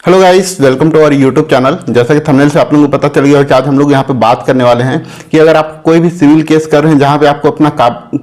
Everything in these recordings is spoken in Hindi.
Hello guys, welcome to our YouTube channel. जैसा कि थंबनेल से आप लोगों को पता चल गया कि आज हम लोग यहाँ पे बात करने वाले हैं कि अगर आप कोई भी सिविल केस कर रहे हैं जहाँ पे आपको अपना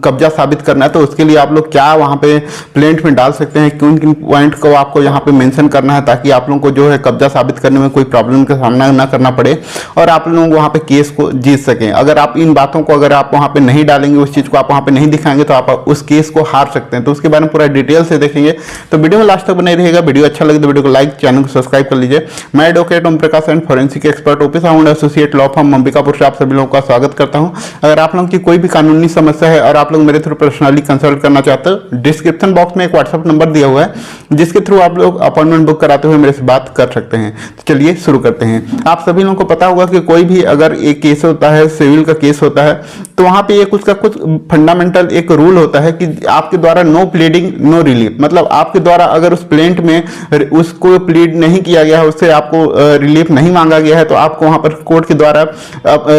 कब्जा साबित करना है, तो उसके लिए आप लोग क्या वहाँ पे प्लेंट में डाल सकते हैं, किन किन पॉइंट को आपको यहाँ पे मेंशन करना है ताकि आप लोगों को जो है कब्जा साबित करने में कोई प्रॉब्लम का सामना ना करना पड़े और आप लोग वहाँ पे केस को जीत सकें। अगर आप इन बातों को अगर आप वहाँ पे नहीं डालेंगे, उस चीज़ को आप वहाँ पे नहीं दिखाएंगे, तो आप उस केस को हार सकते हैं। तो उसके बारे में पूरा डिटेल से देखेंगे, तो वीडियो में लास्ट तक बने रहिएगा। वीडियो अच्छा लगे तो वीडियो को लाइक, चैनल को सब्सक्राइब कर लीजिए। मैं advocate Om Prakash and forensic expert office round associate law firm Ambikapur से आप सभी लोगों का स्वागत करता हूं। अगर आप लोगों की कोई भी कानूनी समस्या है और आप लोग मेरे थ्रू पर्सनली कंसल्ट करना चाहते हो, डिस्क्रिप्शन बॉक्स में एक व्हाट्सएप नंबर दिया हुआ है जिसके थ्रू आप लोग अपॉइंटमेंट बुक कराते हुए मेरे से बात कर सकते हैं। तो चलिए शुरू करते हैं। आप सभी लोगों को पता होगा कि कोई भी अगर एक केस होता है, सिविल का केस होता है, तो वहां पे एक उसका कुछ फंडामेंटल एक रूल होता है कि आपके द्वारा नो प्लीडिंग नो रिलीफ। मतलब आपके द्वारा अगर उस प्लेंट में उसको प्लीड नहीं किया गया है, उससे आपको रिलीफ नहीं मांगा गया है, तो आपको वहां पर कोर्ट के द्वारा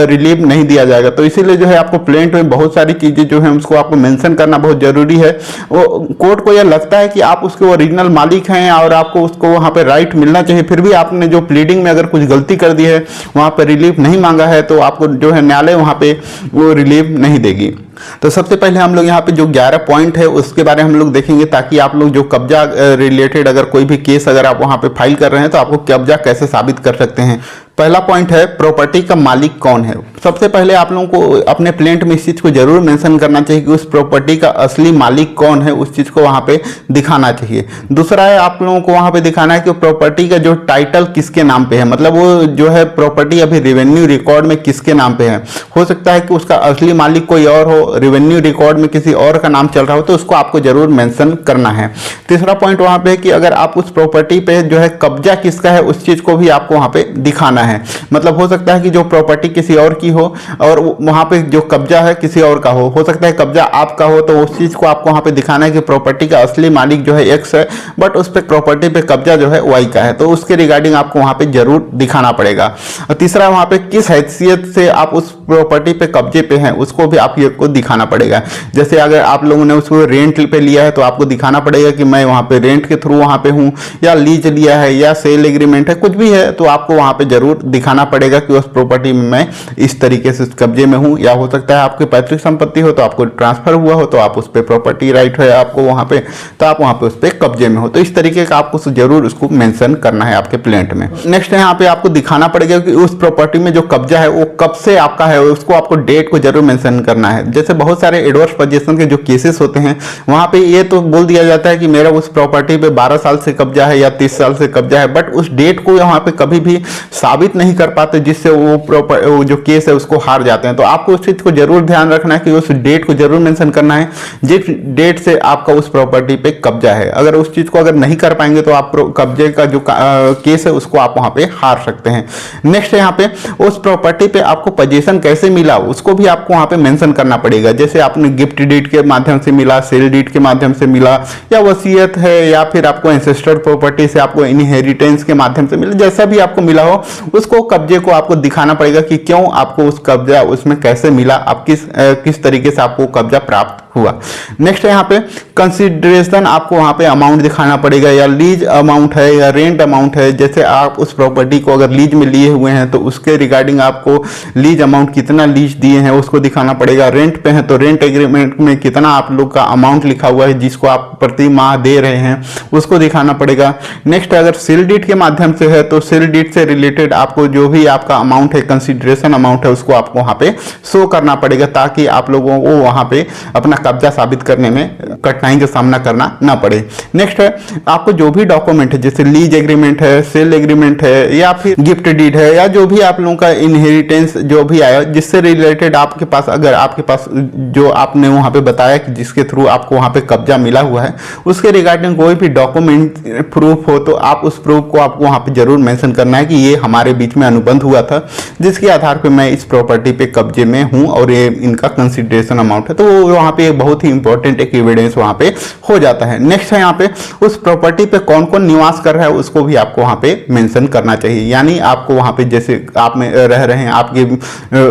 रिलीफ नहीं दिया जाएगा। तो इसीलिए जो है आपको प्लेंट में बहुत सारी चीजें जो है उसको आपको मेंशन करना बहुत जरूरी है। वो कोर्ट को यह लगता है कि आप उसके ओरिजिनल मालिक हैं और आपको उसको वहां पे राइट मिलना चाहिए, फिर भी आपने जो प्लीडिंग में अगर कुछ गलती कर दी है, वहां पर रिलीफ नहीं मांगा है, तो आपको जो है न्यायालय वहां पे वो रिलीफ नहीं देगी। तो सबसे पहले हम लोग यहाँ पे जो 11 पॉइंट है उसके बारे में हम लोग देखेंगे, ताकि आप लोग जो कब्जा रिलेटेड अगर कोई भी केस अगर आप वहां पे फाइल कर रहे हैं तो आपको कब्जा कैसे साबित कर सकते हैं। पहला पॉइंट है प्रॉपर्टी का मालिक कौन है। सबसे पहले आप लोगों को अपने प्लेंट में इस चीज को जरूर मेंशन करना चाहिए कि उस प्रॉपर्टी का असली मालिक कौन है, उस चीज को वहां पे दिखाना चाहिए। दूसरा है आप लोगों को वहां पे दिखाना है कि प्रॉपर्टी का जो टाइटल किसके नाम पे है, मतलब वो जो है प्रॉपर्टी अभी रेवेन्यू रिकॉर्ड में किसके नाम पे है। हो सकता है कि उसका असली मालिक कोई और हो, रेवेन्यू रिकॉर्ड में किसी और का नाम चल रहा हो, तो उसको आपको जरूर मेंशन करना है। तीसरा पॉइंट वहां पे है कि अगर आप उस प्रॉपर्टी पे जो है कब्जा किसका है, उस चीज को भी आपको वहां पे दिखाना है। मतलब हो सकता है कि जो प्रॉपर्टी किसी और की हो और वहां पे जो कब्जा है किसी और का हो सकता है कब्जा आपका हो, तो उस चीज को आपको वहां पे दिखाना है कि प्रॉपर्टी का असली मालिक जो है एक्स है, बट उस पे प्रॉपर्टी पे कब्जा जो है वाई का है, तो उसके रिगार्डिंग आपको वहां पे जरूर दिखाना पड़ेगा। और तीसरा वहां पे किस हैसियत से आप उस प्रॉपर्टी पे कब्जे पे हैं, उसको भी आपको दिखाना पड़ेगा। जैसे अगर आप लोगों ने उसको रेंट पे लिया है, तो आपको दिखाना पड़ेगा कि मैं वहां पे रेंट के थ्रू वहां पे हूं, या लीज लिया है, या सेल एग्रीमेंट है, कुछ भी है, तो आपको वहां पे जरूर दिखाना पड़ेगा कि उस प्रॉपर्टी में मैं इस तरीके से कब्जे में हूं। या हो सकता है आपकी पैतृक संपत्ति हो, तो आपको ट्रांसफर हुआ हो, तो आप उस पर प्रॉपर्टी राइट है आपको वहां पे, तो आप वहां पे उस पर कब्जे में हो। तो इस तरीके का आपको जरूर उसको मेंशन करना है आपके प्लेंट में। नेक्स्ट यहाँ पे आपको दिखाना पड़ेगा कि उस प्रॉपर्टी में जो कब्जा है वो कब से आपका है, उसको आपको डेट को जरूर मेंशन करना है। जैसे बहुत सारे एडवर्स पोजीशन के जो केसेस होते हैं, वहां पे ये तो बोल दिया जाता है कि मेरा उस प्रॉपर्टी पे 12 साल से कब्जा है या 30 साल से कब्जा है, बट उस डेट को वहां पे कभी भी साबित नहीं कर पाते, जिससे वो जो केस है उसको हार जाते हैं। तो आपको उस चीज को जरूर ध्यान रखना है कि उस डेट को जरूर मेंशन करना है जिस डेट से आपका उस प्रॉपर्टी पे कब्जा है। अगर उस चीज को अगर नहीं कर पाएंगे तो आप कब्जे का जो केस है उसको आप वहां पे हार सकते हैं। नेक्स्ट यहाँ पे उस प्रॉपर्टी पे आपको पोजीशन कैसे मिला, उसको भी आपको वहां पे मेंशन करना पड़ेगा। जैसे आपने गिफ्ट डीड के माध्यम से मिला, सेल डीड के माध्यम से मिला, या वसीयत है, या फिर आपको एंसेस्टर प्रॉपर्टी से आपको इनहेरिटेंस के माध्यम से मिला, जैसा भी आपको मिला हो उसको कब्जे को आपको दिखाना पड़ेगा कि क्यों आपको उस कब्जा उसमें कैसे मिला, आप किस तरीके से आपको कब्जा प्राप्त हुआ। नेक्स्ट यहाँ पे कंसीडरेशन आपको वहां पे अमाउंट दिखाना पड़ेगा, या लीज अमाउंट है या रेंट अमाउंट है। जैसे आप उस प्रॉपर्टी को अगर लीज में लिए हुए हैं तो उसके रिगार्डिंग आपको लीज अमाउंट कितना लीज दिए हैं उसको दिखाना पड़ेगा। रेंट पे है तो रेंट एग्रीमेंट में कितना आप लोग का अमाउंट लिखा हुआ है जिसको आप प्रति माह दे रहे हैं, उसको दिखाना पड़ेगा। नेक्स्ट अगर सेल डीड के माध्यम से है तो सेल डीड से रिलेटेड आपको जो भी आपका अमाउंट है, कंसीडरेशन अमाउंट है, उसको आपको वहां पे शो करना पड़ेगा, ताकि आप लोगों को वहां पे अपना कब्जा साबित करने में कठिनाई का सामना करना ना पड़े। नेक्स्ट है आपको जो भी डॉक्यूमेंट है, जैसे लीज एग्रीमेंट है, सेल एग्रीमेंट है, या फिर गिफ्ट डीड है, या जो भी आप लोगों का इनहेरिटेंस जो भी आया जिससे रिलेटेड आपके पास, अगर आपके पास जो आपने वहां पे बताया कि जिसके थ्रू आपको वहां पे कब्जा मिला हुआ है, उसके रिगार्डिंग कोई भी डॉक्यूमेंट प्रूफ हो, तो आप उस प्रूफ को आपको वहां पे जरूर मेंशन करना है कि ये हमारे बीच में अनुबंध हुआ था जिसके आधार पे मैं इस प्रॉपर्टी पे कब्जे में हूं और ये इनका कंसीडरेशन अमाउंट है। तो वहां पे बहुत ही इंपॉर्टेंट एक एविडेंस वहाँ पे हो जाता है। नेक्स्ट है यहाँ पे उस प्रॉपर्टी पे कौन कौन निवास कर रहा है उसको भी आपको वहाँ पे मेंशन करना चाहिए। यानी आपको वहाँ पे जैसे आप में रह रहे हैं, आपकी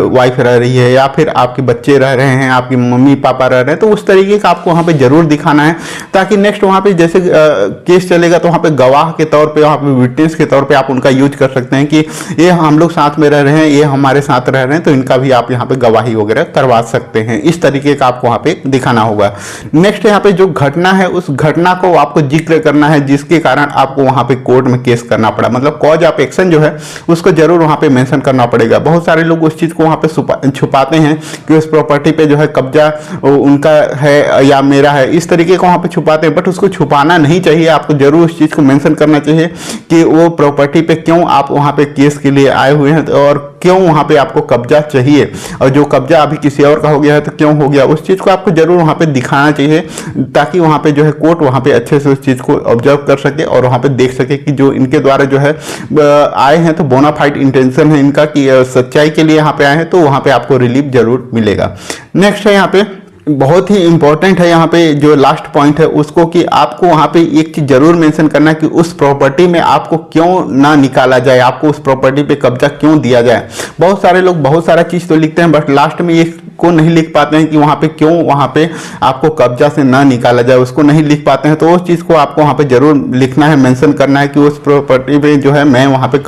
वाइफ रह रही है या फिर आपके बच्चे रह रहे हैं, आपकी मम्मी पापा रह रहे हैं, तो उस तरीके का आपको वहाँ पे जरूर दिखाना है, ताकि नेक्स्ट वहाँ पे जैसे केस चलेगा तो वहाँ पे गवाह के तौर पे, वहाँ पे विटनेस के तौर पे आप उनका यूज कर सकते हैं कि ये हम लोग साथ में रह रहे हैं, ये हमारे साथ रह रहे हैं, तो इनका भी आप यहाँ पे गवाही वगैरह करवा सकते हैं। इस तरीके का आपको वहाँ पे दिखाना होगा। नेक्स्ट यहाँ पे जो घटना है उस घटना को आपको जिक्र करना है जिसके कारण आपको वहाँ पे कोर्ट में केस करना पड़ा, मतलब कॉज ऑफ एक्शन जो है उसको जरूर वहाँ पे मेंशन करना पड़ेगा। बहुत सारे लोग उस चीज को वहाँ पे छुपाते हैं कि उस प्रॉपर्टी पे जो है कब्जा उनका है या मेरा है, इस तरीके को वहाँ पे छुपाते हैं, बट उसको छुपाना नहीं चाहिए। आपको जरूर उस चीज को मेंशन करना चाहिए कि वो प्रॉपर्टी पे क्यों आप वहाँ पे केस के लिए आए हुए हैं और क्यों वहाँ पे आपको कब्जा चाहिए, और जो कब्जा अभी किसी और का हो गया है तो क्यों हो गया, उस चीज को आपको जरूर वहाँ पे दिखाना चाहिए, ताकि वहाँ पे जो है कोर्ट वहाँ पे अच्छे से उस चीज को ऑब्जर्व कर सके और वहाँ पे देख सके कि जो इनके द्वारा जो है आए हैं तो बोनाफाइड इंटेंशन है इनका कि सच्चाई के लिए यहाँ पे आए हैं, तो वहाँ पे आपको रिलीफ जरूर मिलेगा। नेक्स्ट है यहाँ पे बहुत ही इंपॉर्टेंट है यहाँ पे जो लास्ट पॉइंट है उसको, कि आपको वहाँ पे एक चीज जरूर मेंशन करना है कि उस प्रॉपर्टी में आपको क्यों ना निकाला जाए, आपको उस प्रॉपर्टी पे कब्जा क्यों दिया जाए। बहुत सारे लोग बहुत सारा चीज तो लिखते हैं बट लास्ट में ये को नहीं लिख पाते हैं कि वहाँ पे क्यों वहाँ पे आपको कब्जा से ना निकाला जाए, उसको नहीं लिख पाते हैं। तो उस चीज़ को आपको वहाँ पे जरूर लिखना है, मेंशन करना है कि उस प्रॉपर्टी पे जो है मैं वहाँ पे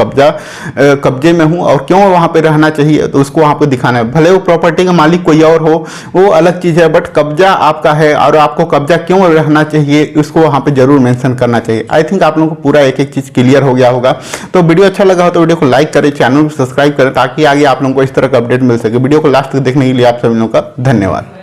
कब्जे में हूँ और क्यों वहाँ पे रहना चाहिए, तो उसको वहाँ पे दिखाना है। भले वो प्रॉपर्टी का मालिक कोई और हो वो अलग चीज़ है, बट कब्जा आपका है और आपको कब्जा क्यों रहना चाहिए उसको वहाँ पे जरूर मेंशन करना चाहिए। आई थिंक आप लोगों को पूरा एक एक चीज़ क्लियर हो गया होगा। तो वीडियो अच्छा लगा हो तो वीडियो को लाइक करें, चैनल को सब्सक्राइब करें, ताकि आगे आप लोगों को इस तरह का अपडेट मिल सके। वीडियो को लास्ट तक देखने के लिए आप सभी लोगों का धन्यवाद।